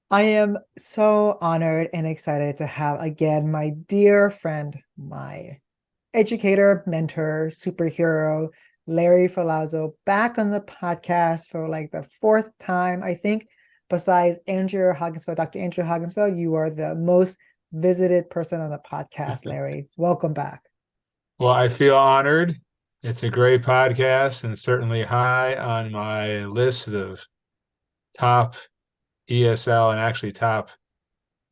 I am so honored and excited to have again my dear friend, my educator, mentor, superhero, Larry Ferlazzo, back on the podcast for like the fourth time, I think. Besides Andrew Hogginsville, Dr. Andrew Hogginsville, you are the most visited person on the podcast, Larry. Welcome back. Well, I feel honored. It's a great podcast and certainly high on my list of top ESL and actually top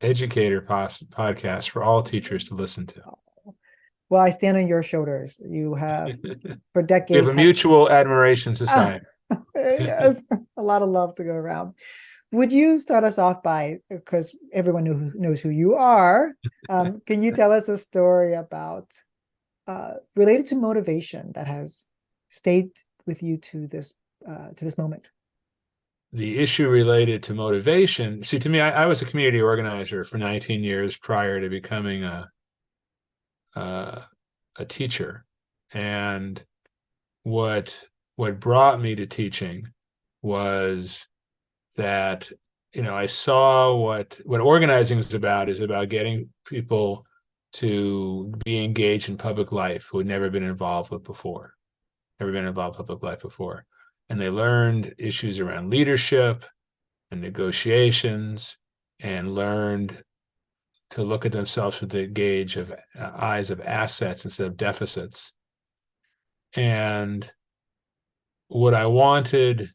educator podcasts for all teachers to listen to. Well, I stand on your shoulders. You have for We have decades a had mutual admiration ah, society. yes, a lot of love to go around. Would you start us off by, because everyone knows who you are, can you tell us a story about related to motivation that has stayed with you to this moment? The issue related to motivation, see, to me, I was a community organizer for 19 years prior to becoming a, a teacher. And what what brought me to teaching was that I saw what organizing is about getting people to be engaged in public life who had never been involved in public life before. And they learned issues around leadership and negotiations and learned to look at themselves with the gauge of eyes of assets instead of deficits. And what I wanted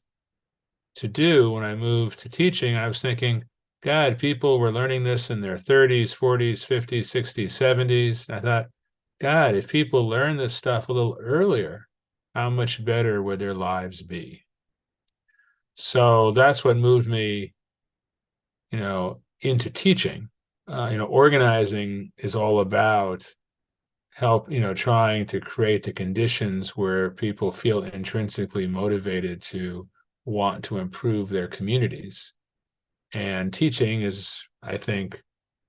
to do when I moved to teaching, I was thinking, God, people were learning this in their 30s, 40s, 50s, 60s, 70s. I thought, God, if people learn this stuff a little earlier, how much better would their lives be? So that's what moved me, into teaching. Organizing is all about trying to create the conditions where people feel intrinsically motivated to want to improve their communities. And teaching is, I think,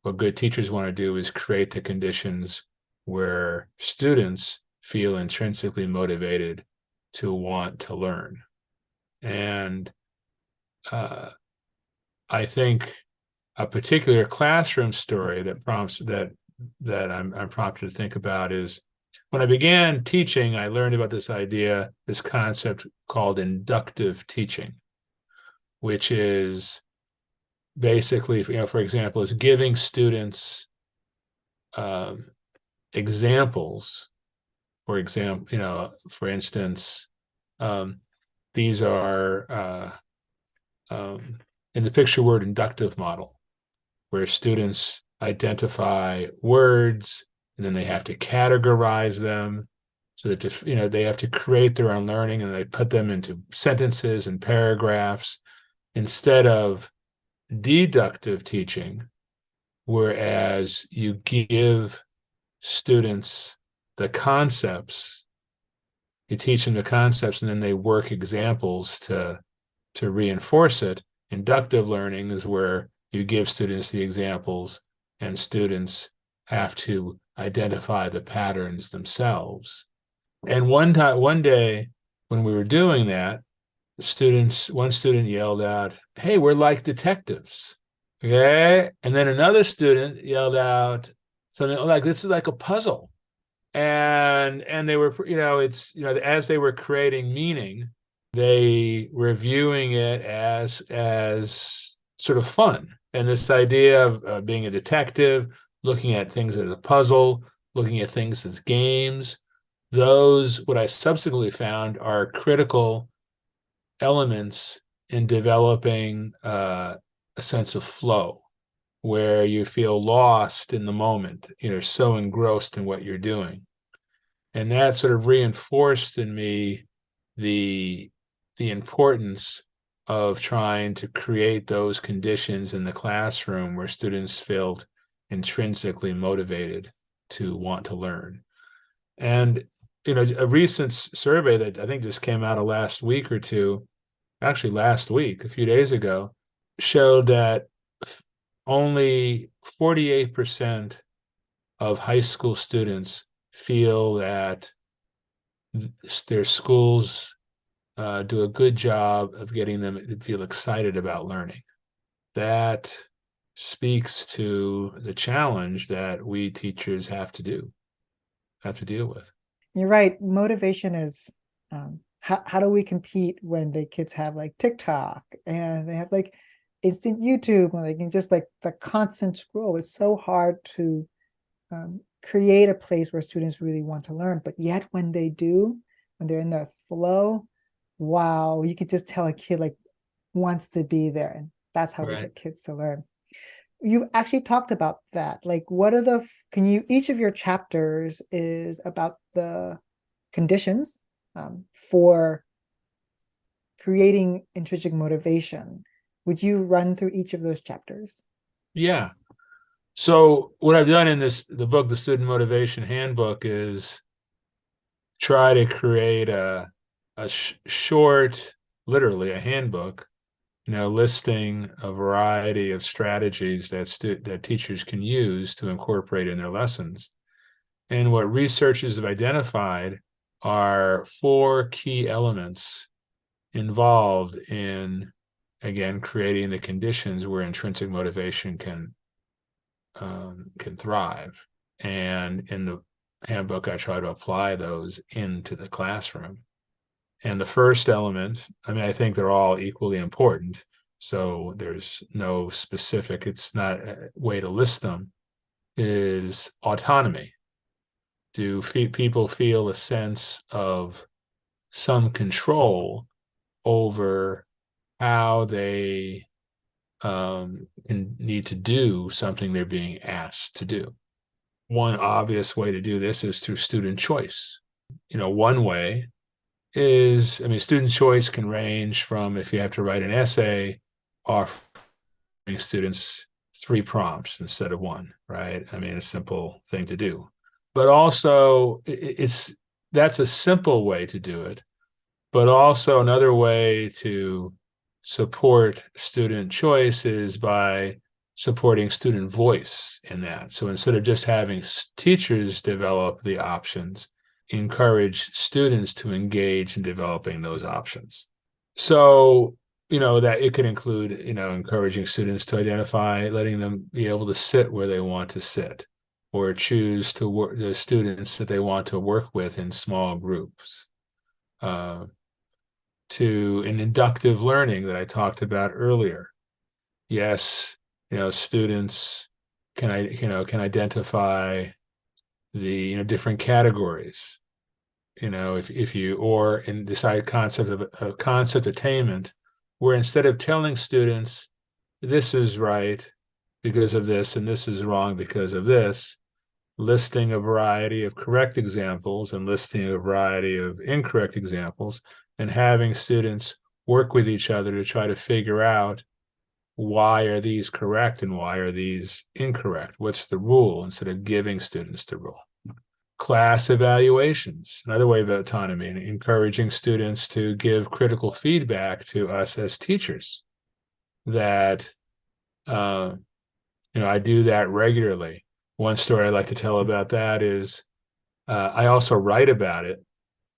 what good teachers want to do is create the conditions where students feel intrinsically motivated to want to learn. And uh, I think a particular classroom story that prompts that I'm prompted to think about is when I began teaching, I learned about this concept called inductive teaching, which is basically, for example, is giving students um, examples. For instance, um, these are in the picture word inductive model, where students identify words and then they have to categorize them so that they have to create their own learning and they put them into sentences and paragraphs instead of deductive teaching, whereas you give students the concepts, you teach them the concepts, and then they work examples to reinforce it. Inductive learning is where you give students the examples, and students have to identify the patterns themselves. And one day, when we were doing that, one student yelled out, "Hey, we're like detectives." Okay. And then another student yelled out something like, "This is like a puzzle." And they were, as they were creating meaning, they were viewing it as sort of fun. And this idea of being a detective, looking at things as a puzzle, looking at things as games, those, what I subsequently found, are critical elements in developing a sense of flow where you feel lost in the moment, so engrossed in what you're doing. And that sort of reinforced in me the the importance of trying to create those conditions in the classroom where students felt intrinsically motivated to want to learn. And a recent survey that I think just came out of last week or two, actually last week, a few days ago, showed that only 48% of high school students feel that their schools do a good job of getting them to feel excited about learning. that speaks to the challenge that we teachers have to deal with. You're right. Motivation is how do we compete when the kids have like TikTok and they have like instant YouTube and they can just like the constant scroll. It's so hard to create a place where students really want to learn. But yet when they do, when they're in the flow, wow, you could just tell a kid like wants to be there. And that's how we Right. get kids to learn. You actually talked about that. Like, what are the, can you, each of your chapters is about the conditions for creating intrinsic motivation. Would you run through each of those chapters? Yeah. So what I've done in the book, the Student Motivation Handbook, is try to create a short, literally a handbook, listing a variety of strategies that teachers can use to incorporate in their lessons. And what researchers have identified are four key elements involved in, again, creating the conditions where intrinsic motivation can thrive. And in the handbook, I try to apply those into the classroom. And the first element, I mean, I think they're all equally important. So there's no specific, it's not a way to list them, is autonomy. Do people feel a sense of some control over how they can need to do something they're being asked to do? One obvious way to do this is through student choice. One way is, I mean, student choice can range from, if you have to write an essay, offering students 3 prompts instead of one, right? I mean, a simple thing to do. But also, that's a simple way to do it. But also, another way to support student choice is by supporting student voice in that. So instead of just having teachers develop the options, encourage students to engage in developing those options. So, that it could include, encouraging students to identify, letting them be able to sit where they want to sit, or choose to work the students that they want to work with in small groups. To an inductive learning that I talked about earlier. Yes, students can identify the different categories. If you, or in decide concept attainment, where instead of telling students this is right because of this and this is wrong because of this, listing a variety of correct examples and listing a variety of incorrect examples, and having students work with each other to try to figure out, why are these correct and why are these incorrect? What's the rule, instead of giving students the rule. Class evaluations, another way of autonomy, and encouraging students to give critical feedback to us as teachers. That, I do that regularly. One story I like to tell about that is, I also write about it,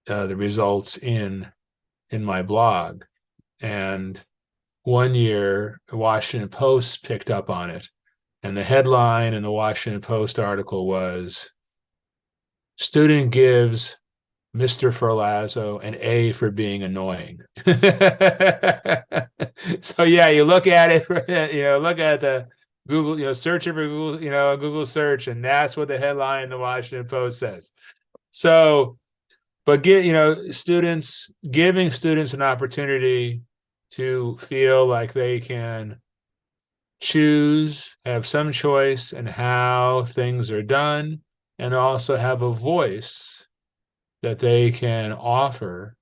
the results in my blog. And one year, the Washington Post picked up on it. And the headline in the Washington Post article was, "Student gives Mr. Ferlazzo an A for being annoying." So yeah, you look at it, look at the Google, search it for Google, Google search, and that's what the headline in the Washington Post says. So, but giving students an opportunity to feel like they can choose, have some choice in how things are done, and also have a voice that they can offer,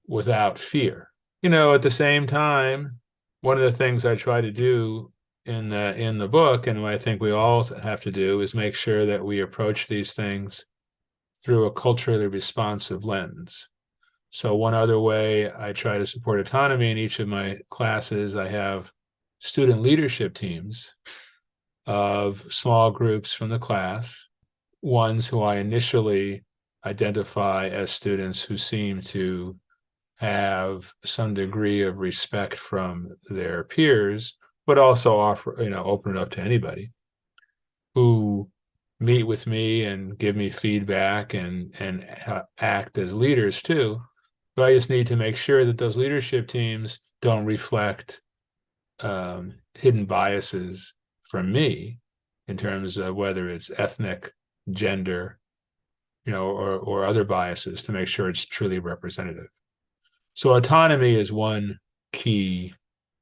without fear. At the same time, one of the things I try to do in the book, and what I think we all have to do, is make sure that we approach these things through a culturally responsive lens. So one other way I try to support autonomy in each of my classes, I have student leadership teams of small groups from the class, ones who I initially identify as students who seem to have some degree of respect from their peers, but also offer, open it up to anybody who meet with me and give me feedback and act as leaders too. But I just need to make sure that those leadership teams don't reflect hidden biases from me in terms of whether it's ethnic, gender, or other biases, to make sure it's truly representative. So autonomy is one key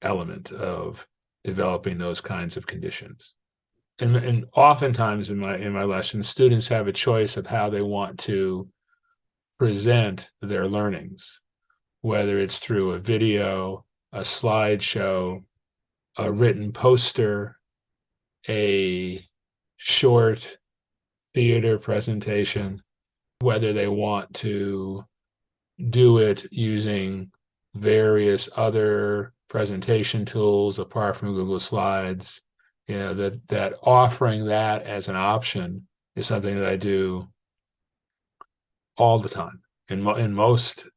element of developing those kinds of conditions. And oftentimes in my lessons, students have a choice of how they want to present their learnings, whether it's through a video, a slideshow, a written poster, a short theater presentation, whether they want to do it using various other presentation tools apart from Google Slides. That offering that as an option is something that I do all the time in most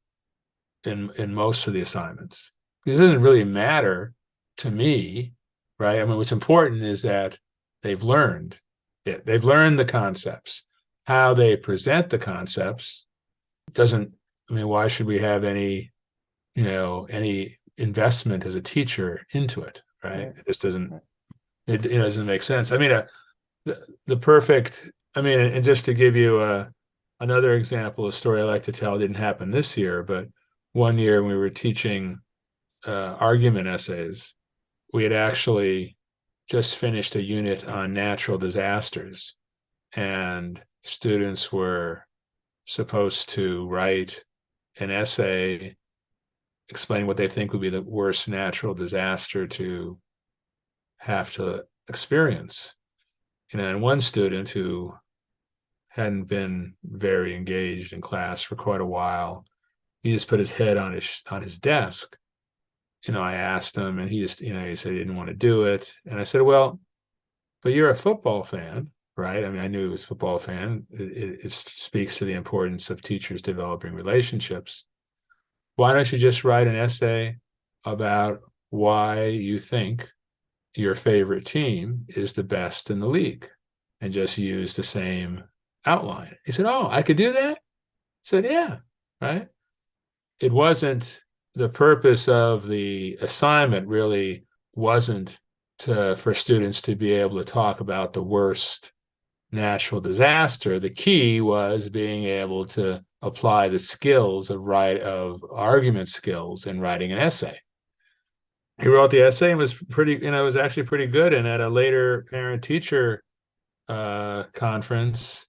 of the assignments. Because it doesn't really matter to me, right? I mean, what's important is that they've learned it. They've learned the concepts. How they present the concepts doesn't, I mean, why should we have any investment as a teacher into it, right? It just doesn't, it doesn't make sense. I mean, the perfect, I mean, and just to give you another example, a story I like to tell, didn't happen this year, but one year when we were teaching argument essays, we had actually just finished a unit on natural disasters, and students were supposed to write an essay explaining what they think would be the worst natural disaster to have to experience. And one student who hadn't been very engaged in class for quite a while, he just put his head on his desk. I asked him, and he said he didn't want to do it. And I said, well, but you're a football fan, right? I mean, I knew he was a football fan. It speaks to the importance of teachers developing relationships. Why don't you just write an essay about why you think your favorite team is the best in the league, and just use the same outline? He said, oh, I could do that? I said, yeah, right? It wasn't, the purpose of the assignment really wasn't for students to be able to talk about the worst natural disaster. The key was being able to apply the skills of argument skills in writing an essay. He wrote the essay and was was actually pretty good. And at a later parent-teacher conference,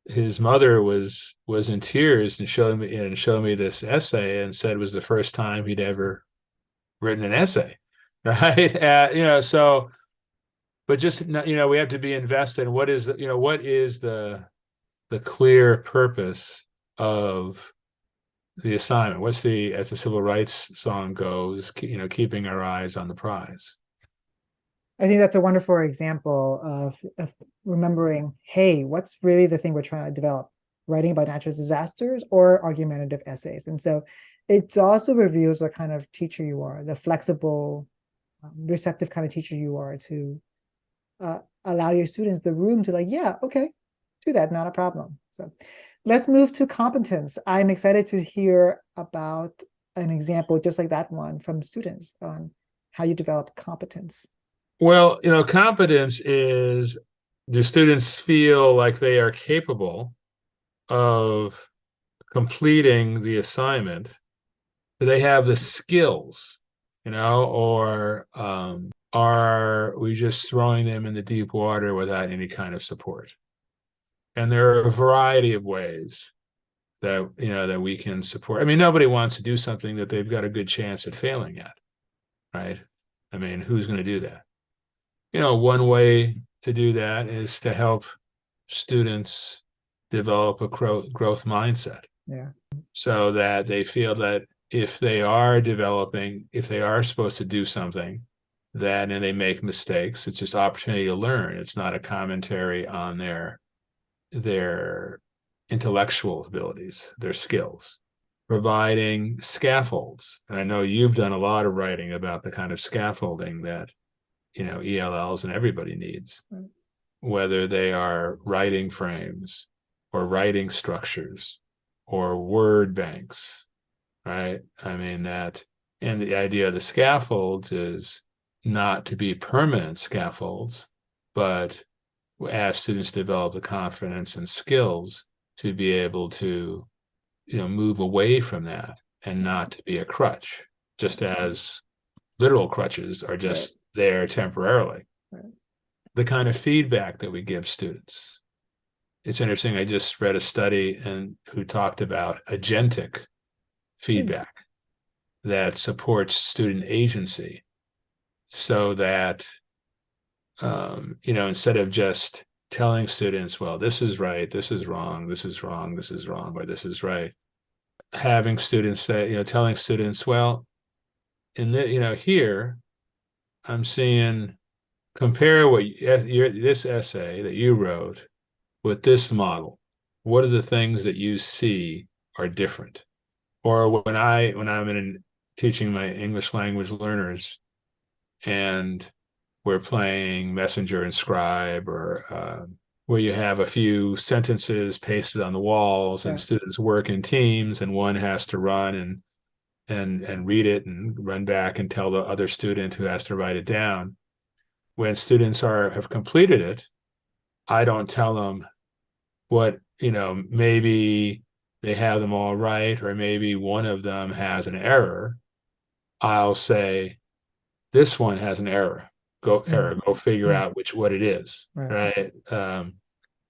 his mother was in tears and showed me this essay, and said it was the first time he'd ever written an essay, right? So, but just we have to be invested in what is the clear purpose of the assignment. What's as the civil rights song goes, keeping our eyes on the prize. I think that's a wonderful example of remembering, hey, what's really the thing we're trying to develop? Writing about natural disasters or argumentative essays? And so it also reveals what kind of teacher you are, the flexible, receptive kind of teacher you are, to allow your students the room to yeah, okay, do that, not a problem. So let's move to competence. I'm excited to hear about an example just like that one from students on how you develop competence. Well, competence is, do students feel like they are capable of completing the assignment? Do they have the skills, or are we just throwing them in the deep water without any kind of support? And there are a variety of ways that that we can support. I mean, nobody wants to do something that they've got a good chance at failing at, right? I mean, who's going to do that? One way to do that is to help students develop a growth mindset. Yeah. So that they feel that if they are supposed to do something, and they make mistakes, it's just opportunity to learn. It's not a commentary on their intellectual abilities, their skills, providing scaffolds. And I know you've done a lot of writing about the kind of scaffolding that, ELLs and everybody needs, whether they are writing frames or writing structures or word banks, right? I mean, and the idea of the scaffolds is not to be permanent scaffolds, but as students develop the confidence and skills to be able to, move away from that and not to be a crutch, just as literal crutches are just there temporarily. The kind of feedback that we give students. It's interesting. I just read a study who talked about agentic feedback that supports student agency, so that instead of just telling students, well, this is right, this is wrong, this is wrong, this is wrong, or this is right, having students say, telling students, well, in the, here I'm seeing, compare this essay that you wrote with this model. What are the things that you see are different? Or when I'm teaching my English language learners, and we're playing Messenger and Scribe, or where you have a few sentences pasted on the walls, and students work in teams, and one has to run and read it and run back and tell the other student who has to write it down. When students have completed it, I don't tell them what, maybe they have them all right, or maybe one of them has an error. I'll say, this one has an error. Go figure out what it is. Right.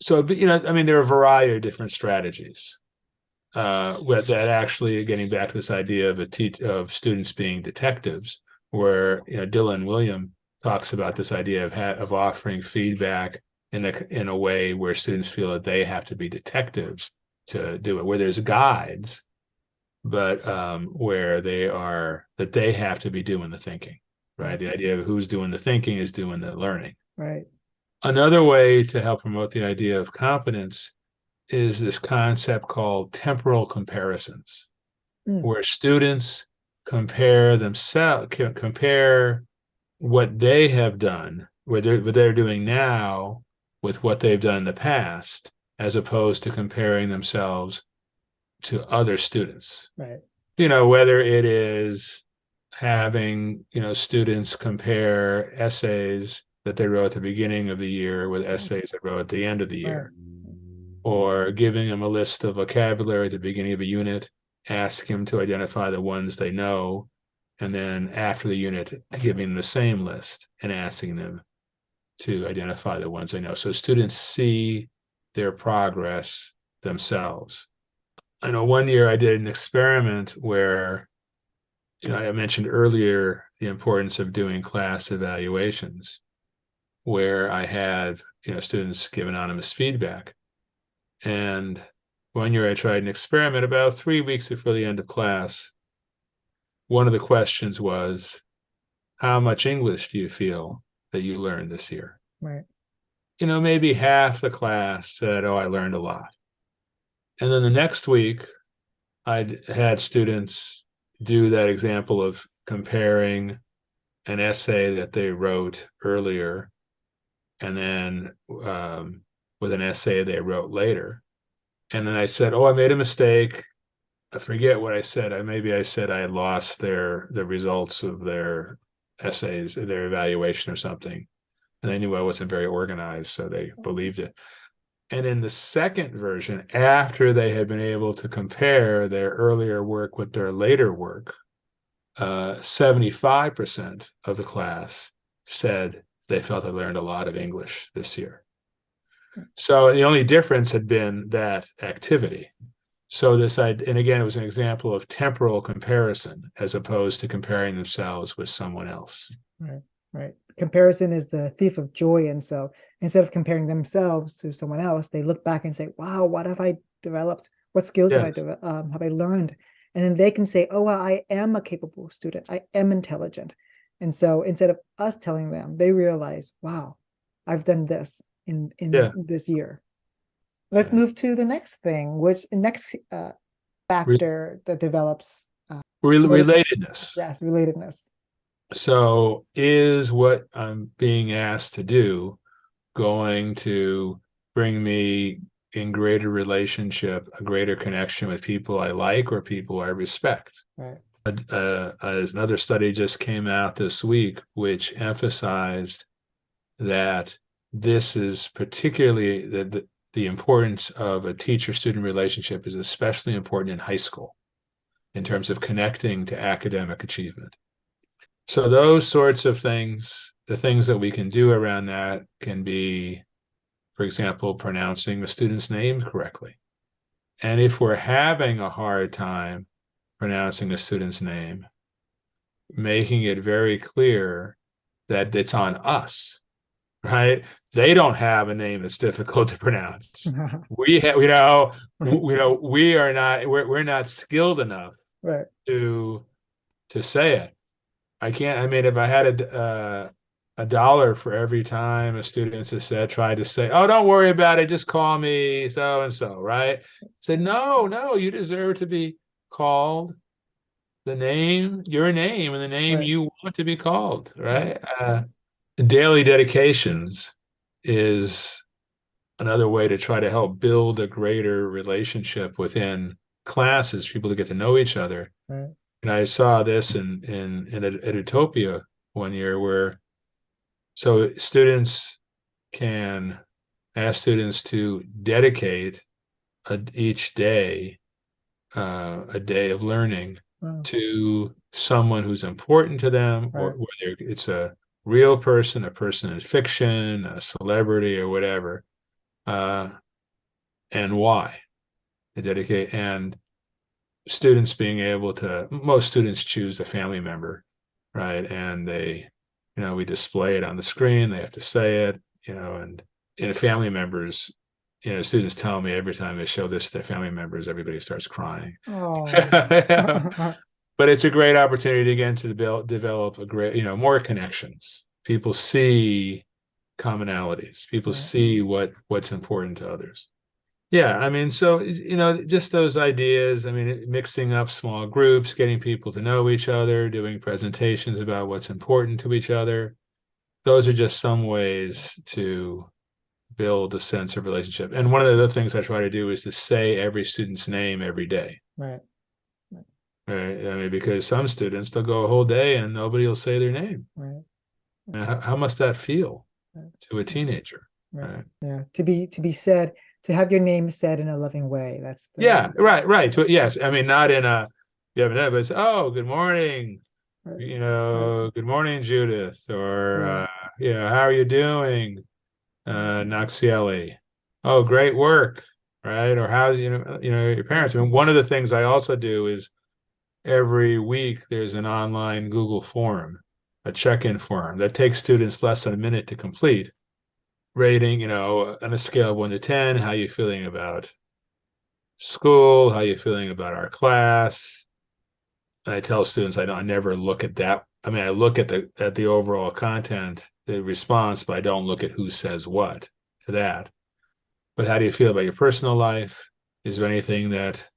So, there are a variety of different strategies. With that, actually getting back to this idea of students being detectives, where Dylan William talks about this idea of offering feedback in a way where students feel that they have to be detectives to do it, where there's guides, but where they have to be doing the thinking. Right. The idea of who's doing the thinking is doing the learning. Right. Another way to help promote the idea of competence is this concept called temporal comparisons, where students compare what they have done, what they're doing now, with what they've done in the past, as opposed to comparing themselves to other students. Right. Whether it is having, students compare essays that they wrote at the beginning of the year with essays they wrote at the end of the year, or giving them a list of vocabulary at the beginning of a unit, ask them to identify the ones they know, and then after the unit, giving them the same list and asking them to identify the ones they know. So students see their progress themselves. I know one year I did an experiment where, I mentioned earlier the importance of doing class evaluations, where I had, students give anonymous feedback. And one year I tried an experiment about 3 weeks before the end of class. One of the questions was, how much English do you feel that you learned this year? Right. Maybe half the class said, oh, I learned a lot. And then the next week, I had students do that example of comparing an essay that they wrote earlier and then with an essay they wrote later. And then I said, oh, I made a mistake. I forget what I said. I said I had lost the results of their essays, their evaluation or something. And they knew I wasn't very organized, so they believed it. And in the second version, after they had been able to compare their earlier work with their later work, 75% of the class said they felt they learned a lot of English this year. So the only difference had been that activity. So and again, it was an example of temporal comparison as opposed to comparing themselves with someone else. Right. Right. Comparison is the thief of joy. And so instead of comparing themselves to someone else, they look back and say, wow, what have I developed? What skills have I learned? And then they can say, oh, well, I am a capable student. I am intelligent. And so instead of us telling them, they realize, wow, I've done this in this year. Let's move to the next thing, which next factor that develops Relatedness. yes, relatedness. So is what I'm being asked to do going to bring me in greater relationship, a greater connection with people I like or people I respect? Right. Another study just came out this week, which emphasized that this is particularly the importance of a teacher-student relationship is especially important in high school in terms of connecting to academic achievement. So those sorts of things, the things that we can do around that can be, for example, pronouncing the student's name correctly. And if we're having a hard time pronouncing a student's name, making it very clear that it's on us, right? They don't have a name that's difficult to pronounce. We have, we are not, we're not skilled enough Right. to say it. I can't. I mean, if I had a dollar for every time a student has said, tried to say, "Oh, don't worry about it, just call me so and so," right? Say, no, you deserve to be called the name, your name, and the name Right. you want to be called, right? Daily dedications is another way to try to help build a greater relationship within classes, people to get to know each other. Right. And I saw this in Edutopia one year where so students can ask students to dedicate each day a day of learning Wow. to someone who's important to them, or Right. whether it's a real person, a person in fiction, a celebrity, or whatever, and why they dedicate. And students being able to, most students choose a family member, right? And they, we display it on the screen. They have to say it, and family members, students tell me every time they show this to their family members, everybody starts crying. Oh. But it's a great opportunity again to develop a great, more connections. People see commonalities. People Right. see what's important to others. Yeah, I mean, so just those ideas. I mean, mixing up small groups, getting people to know each other, doing presentations about what's important to each other. Those are just some ways to build a sense of relationship. And one of the other things I try to do is to say every student's name every day. Right. Right. I mean, because some students, they'll go a whole day and nobody will say their name. Right. And how must that feel Right. to a teenager? Right. Right. Yeah. To be said, to have your name said in a loving way. That's the Yeah. Right. Yes. I mean, not in a, you have an, but it's, oh, good morning. right. Good morning, Judith, or, Right. how are you doing? Naxieli. Oh, great work. Right. Or how's, your parents. I mean, one of the things I also do is every week there's an online Google form, a check-in form that takes students less than a minute to complete, rating, on a scale of 1 to 10, how you feeling about school, how you feeling about our class. And I tell students I never look at that. I mean, I look at the overall content, the response, but I don't look at who says what to that. But how do you feel about your personal life? Is there anything that's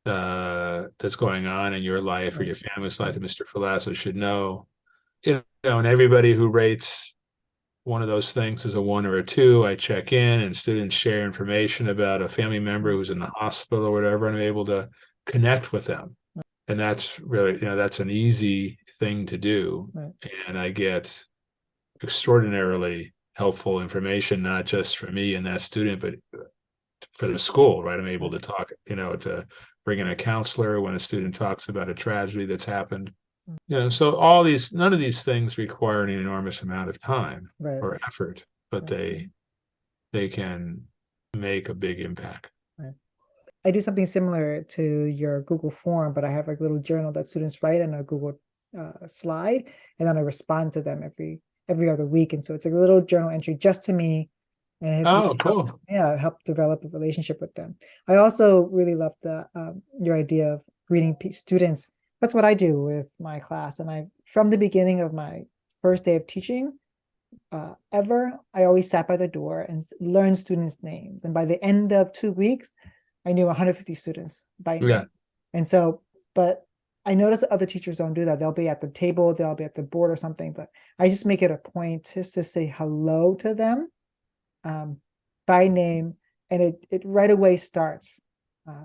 going on in your life or your family's life that Mr. Ferlazzo should know? And everybody who rates one of those things as a 1 or a 2, I check in, and students share information about a family member who's in the hospital or whatever, and I'm able to connect with them. And that's really, that's an easy thing to do. Right. And I get extraordinarily helpful information, not just for me and that student, but for the school, right? I'm able to talk, to bring in a counselor when a student talks about a tragedy that's happened. So none of these things require an enormous amount of time Right. or effort, but they can make a big impact. Right. I do something similar to your Google form, but I have like a little journal that students write in a Google slide, and then I respond to them every other week. And so it's like a little journal entry just to me, and it has really Cool. helped develop a relationship with them. I also really love your idea of greeting students. That's what I do with my class, and from the beginning of my first day of teaching ever, I always sat by the door and learned students' names. And by the end of 2 weeks, I knew 150 students by name. Yeah. And so, but I notice that other teachers don't do that. They'll be at the table, they'll be at the board or something, but I just make it a point just to say hello to them um, by name, and it right away starts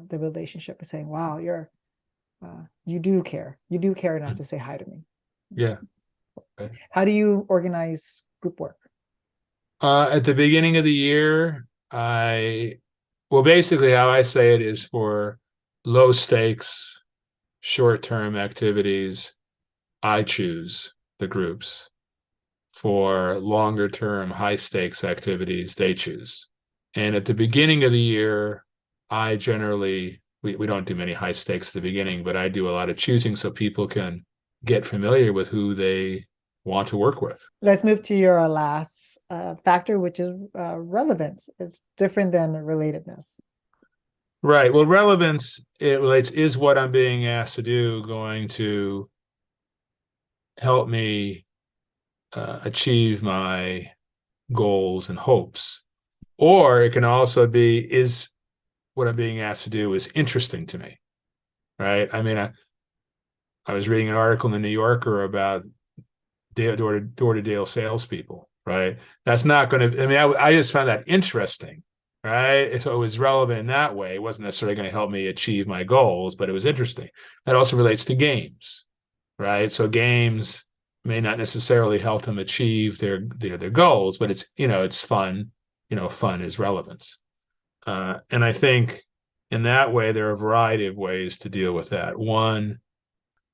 the relationship of saying, "Wow, you do care enough to say hi to me." Yeah. Okay. How do you organize group work? At the beginning of the year, well, basically how I say it is for low stakes, short term activities, I choose the groups. For longer term, high stakes activities, they choose. And at the beginning of the year, I generally, we don't do many high stakes at the beginning, but I do a lot of choosing so people can get familiar with who they want to work with. Let's move to your last factor, which is relevance. It's different than relatedness. Right. Well, relevance, it relates, is what I'm being asked to do going to help me achieve my goals and hopes? Or it can also be, is what I'm being asked to do is interesting to me, right? I mean, I was reading an article in the New Yorker about door-to-door salespeople, right? That's not going to, I mean, I just found that interesting, right? So it was relevant in that way. It wasn't necessarily going to help me achieve my goals, but it was interesting. That also relates to games, right? So games may not necessarily help them achieve their goals, but it's fun. Fun is relevance. And I think in that way, there are a variety of ways to deal with that. One,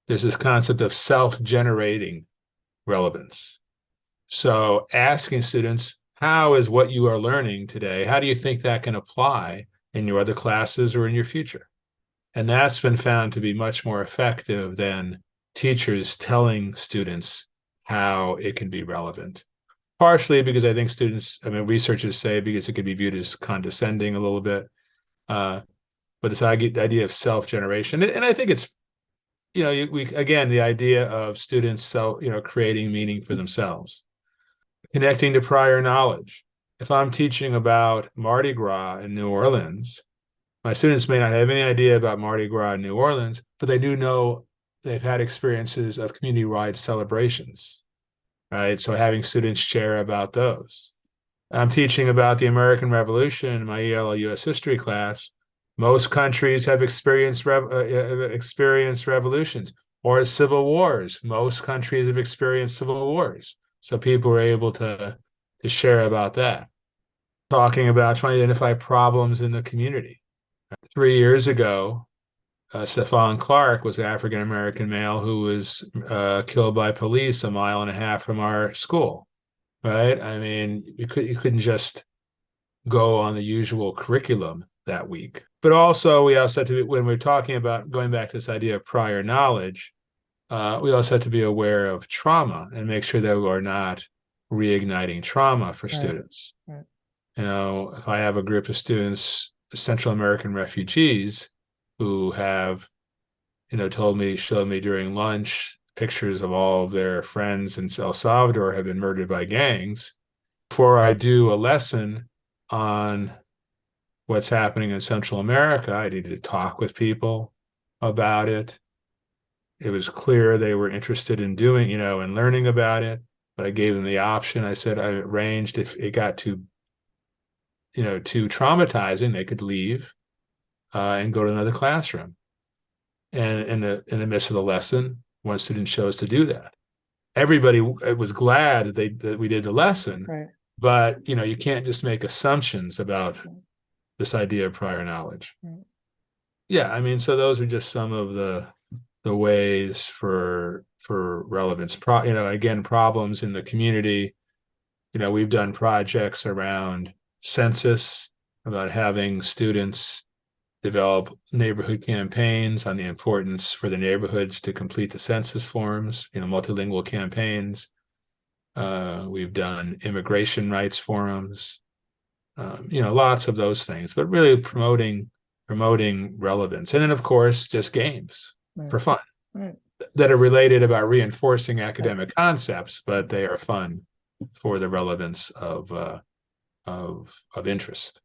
there's this concept of self-generating relevance. So asking students, how is what you are learning today? How do you think that can apply in your other classes or in your future? And that's been found to be much more effective than teachers telling students how it can be relevant. Partially because I think researchers say because it could be viewed as condescending a little bit. But this idea of self-generation, and I think it's, again, the idea of students creating meaning for themselves, connecting to prior knowledge. If I'm teaching about Mardi Gras in New Orleans, my students may not have any idea about Mardi Gras in New Orleans, but they do know they've had experiences of community-wide celebrations, right? So having students share about those. I'm teaching about the American Revolution in my ELL US history class. Most countries have experienced revolutions or civil wars. Most countries have experienced civil wars. So people were able to share about that. Talking about trying to identify problems in the community. 3 years ago, Stephon Clark was an African American male who was killed by police a mile and a half from our school. Right? I mean, you couldn't just go on the usual curriculum that week. But also, we also had to, when we're talking about going back to this idea of prior knowledge, we also have to be aware of trauma and make sure that we're not reigniting trauma for students. Right. If I have a group of students, Central American refugees, who have, showed me during lunch pictures of all of their friends in El Salvador have been murdered by gangs. Before I do a lesson on what's happening in Central America, I needed to talk with people about it. It was clear they were interested in doing, and learning about it, but I gave them the option. I said I arranged if it got too traumatizing, they could leave and go to another classroom. And in the midst of the lesson, one student chose to do that. Everybody was glad that we did the lesson, Right. but you can't just make assumptions about this idea of prior knowledge. Right. Yeah, I mean, so those are just some of the ways for relevance. Again, problems in the community. We've done projects around census, about having students develop neighborhood campaigns on the importance for the neighborhoods to complete the census forms, multilingual campaigns. We've done immigration rights forums, lots of those things, but really promoting relevance. And then, of course, just games for fun that are related about reinforcing academic concepts, but they are fun for the relevance of interest.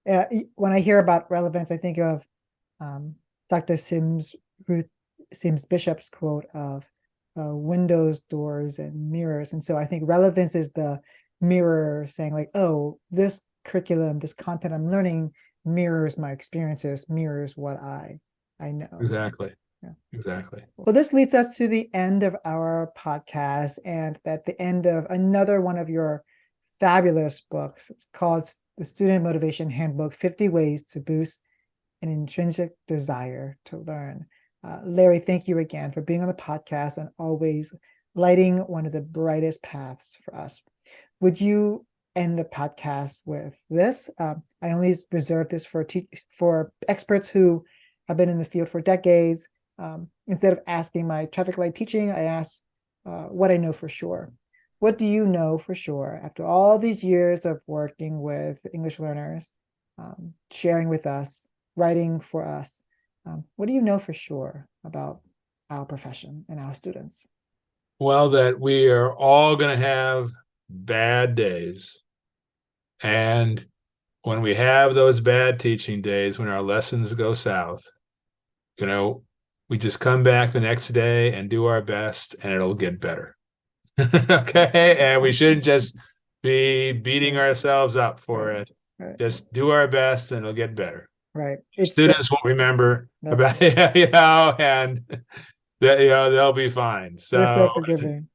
When I hear about relevance, I think of Dr. Ruth Sims Bishop's quote of windows, doors, and mirrors. And so I think relevance is the mirror saying like, oh, this curriculum, this content I'm learning mirrors my experiences, mirrors what I know. Exactly. Yeah. Exactly. Well, this leads us to the end of our podcast and at the end of another one of your fabulous books. It's called The Student Motivation Handbook, 50 Ways to Boost an Intrinsic Desire to Learn. Larry, thank you again for being on the podcast and always lighting one of the brightest paths for us. Would you end the podcast with this? I only reserve this for experts who have been in the field for decades. Instead of asking my traffic light teaching, I ask what I know for sure. What do you know for sure after all these years of working with English learners, sharing with us, writing for us? What do you know for sure about our profession and our students? Well, that we are all going to have bad days. And when we have those bad teaching days, when our lessons go south, we just come back the next day and do our best and it'll get better. Okay. And we shouldn't just be beating ourselves up for it. Right. Just do our best and it'll get better. Right. Students won't remember about it, and they'll be fine. They're so forgiving.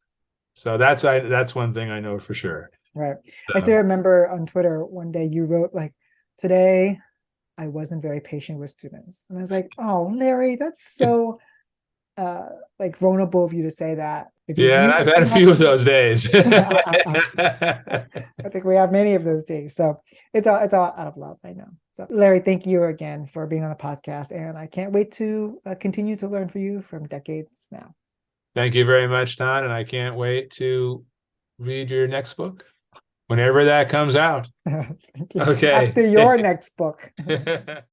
So that's one thing I know for sure. Right. I still remember on Twitter one day you wrote like, today I wasn't very patient with students. And I was like, oh, Larry, that's so like vulnerable of you to say that. Yeah, and I've had a few of those days. I think we have many of those days. So it's all out of love, I know. So Larry, thank you again for being on the podcast. And I can't wait to continue to learn from you from decades now. Thank you very much, Todd. And I can't wait to read your next book whenever that comes out. Thank you. Okay. After your next book.